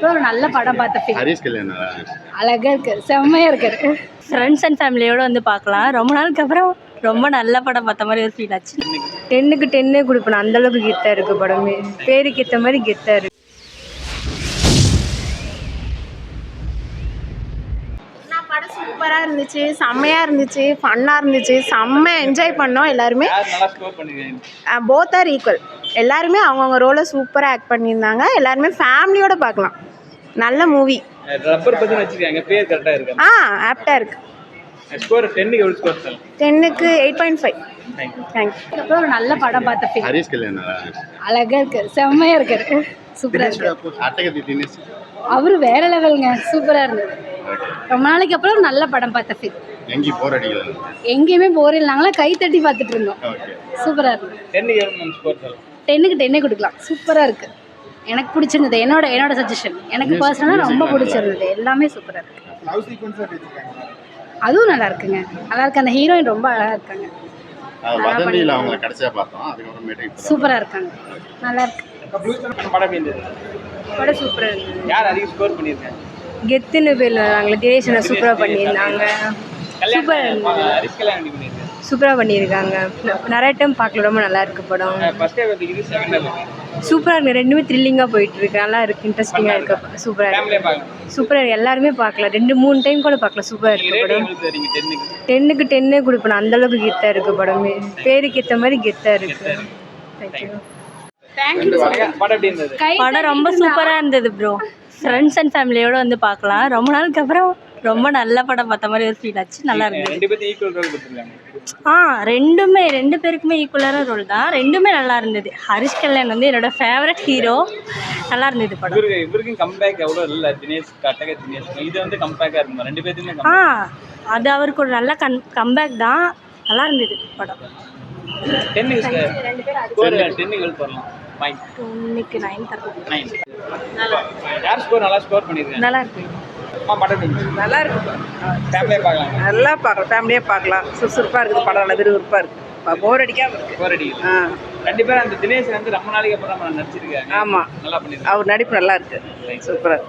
அப்புறம் ஒரு நல்ல படம் பார்த்த ஃபீல். ஹரிஷ் கல்யாணா அழகா இருக்கு, செம்மையா இருக்கு. ஃப்ரெண்ட்ஸ் அண்ட் ஃபேமிலியோட வந்து பார்க்கலாம். ரொம்ப நாளுக்கு அப்புறம் ரொம்ப நல்ல படம் பார்த்த மாதிரி ஒரு ஃபீல் ஆச்சு. 10க்கு 10 கொடுப்பேன். அந்த அளவுக்கு கெத்தா இருக்கு படமே. பேருக்கு ஏற்ற மாதிரி கெத்தா இருக்கு. படம் சூப்பராக இருந்துச்சு, செம்மையாக இருந்துச்சு, ஃபன்னாக இருந்துச்சு, செம்ம என்ஜாய் பண்ணோம் எல்லாருமே. Both are equal. எல்லாருமே அவங்கவுங்க ரோலை சூப்பராக ஆக்ட் பண்ணியிருந்தாங்க. எல்லாருமே ஃபேமிலியோடு பார்க்கலாம். நல்ல மூவி. ரப்பர் பத்தி வச்சிருக்காங்க, பேர் கரெக்டா இருக்கு. ஆப்டாக இருக்கு. ஸ்கோர் 10க்கு எவ்வளவு ஸ்கோர் தரலாம்? 10க்கு 8.5. தேங்க்ஸ். அப்புறம் ஒரு நல்ல படம் பார்த்த ஃபீல். ஹரிஷ் கல்யாணா அழகா இருக்கு, செம்மையா இருக்கு, சூப்பரா இருக்கு. அட்டகத்தி தினேஷ் அவரு வேற லெவலுங்க, சூப்பரா இருந்தது. ரொம்ப நாளைக்கு அப்புறம் ஒரு நல்ல படம் பார்த்த ஃபீல். எங்கேயும் போர் அடிக்கல, எங்கேயுமே போர் இல்லைனாங்களா, கை தட்டி பார்த்துட்டு இருந்தோம். சூப்பரா இருக்கு. 10க்கு எவ்வளவு ஸ்கோர் தரலாம்? 10க்கு 10 கொடுக்கலாம். சூப்பரா இருக்கு, எனக்கு பிடிச்சிருந்தது. என்னோட சஜஷன், எனக்கு பர்சனலாக ரொம்ப பிடிச்சிருந்தது. எல்லாமே சூப்பராக இருக்கு. அதுவும் நல்லா இருக்குங்க, நல்லா இருக்கு. அந்த ஹீரோயின் ரொம்ப அழகா இருக்காங்க, சூப்பராக இருக்காங்க, நல்லா இருக்கு. படம் சூப்பராக இருந்தது. யார் அதிக ஸ்கோர் பண்ணியிருக்காங்க? கெத்துன்னு பேர் நாங்கள் தினேஷனை சூப்பராக பண்ணியிருந்தாங்க. ஹரிஷ் கல்யாணம் பண்ணியிருக்காங்க. சூப்பராக பண்ணியிருக்காங்க. நிறைய டைம் பார்க்கல, ரொம்ப நல்லா இருக்கு படம். ஃபர்ஸ்ட் ஹாஃப் இது செகண்ட் ஹாஃப் சூப்பராக இருக்கு. ரெண்டுமே த்ரில்லிங்காக போயிட்டு இருக்கு, நல்லா இருக்கு, இன்ட்ரெஸ்டிங்காக இருக்கு. சூப்பராக ஃபேமிலியா இருக்கு, பார்க்கலாம். சூப்பராக எல்லாருமே பார்க்கலாம். 2-3 டைம் கூட பார்க்கலாம். சூப்பராக இருக்கு ரேட்டிங் படம். எவ்வளவு தரீங்க 10க்கு? 10க்கு 10 கொடுப்பேன். அந்த அளவுக்கு கெத்தா இருக்கு படமே. பேருக்கு ஏற்ற மாதிரி கெத்தா இருக்கு. தேங்க்யூ. படம் எப்படி இருந்தது? படம் ரொம்ப சூப்பராக இருந்தது ப்ரோ. ஃப்ரெண்ட்ஸ் அண்ட் ஃபேமிலியோட வந்து பார்க்கலாம். ரொம்ப நாளுக்கு அப்புறம் ரொம்ப நல்ல படம் பார்த்த மாதிரி ஒரு ஃபீல் ஆச்சு. நல்லா இருந்தது. ரெண்டு பேரும் ஈக்குவல் ரோல் கொடுத்துருக்காங்க. ரெண்டு பேருக்குமே ஈக்குவலான ரோல் தான். ரெண்டுமே நல்லா இருந்தது. ஹரிஷ் கல்யாண் வந்து என்னோட ஃபேவரட் ஹீரோ. நல்லா இருந்தது படம். இவருக்கும் கம்பேக் எவ்வளோ இல்லை, தினேஷ் கட்டக தினேஷ். இது வந்து கம்பேக்காக இருக்கும் ரெண்டு பேருக்குமே. அது அவருக்கு ஒரு நல்ல கம்பேக் தான். நல்லா இருந்தது படம். 10க்கு ஸ்கோர் 10க்கு எவ்வளோ தரலாம்? 9க்கு 9 தரலாம். 9. யார் ஸ்கோர் நல்லா ஸ்கோர் பண்ணியிருக்காங்க? நல்லா இருக்கு. படம் நல்லா இருக்கு. ஃபேமிலியாக பார்க்கலாம். நல்லா பார்க்கலாம், ஃபேமிலியாக பார்க்கலாம். சுறுசுறுப்பாக இருக்குது படம், நல்லா விறுவிறுப்பாக இருக்குது. போர் அடிக்காமல் இருக்குது. போர் அடிக்குது. ரெண்டு பேரும் அந்த தினேஷ் வந்து ரொம்ப நாளைக்கு அப்புறம் நம்ம நடிச்சிருக்காங்க. ஆமாம், நல்லா பண்ணியிருக்காங்க. அவர் நடிப்பு நல்லா இருக்குது, சூப்பராக.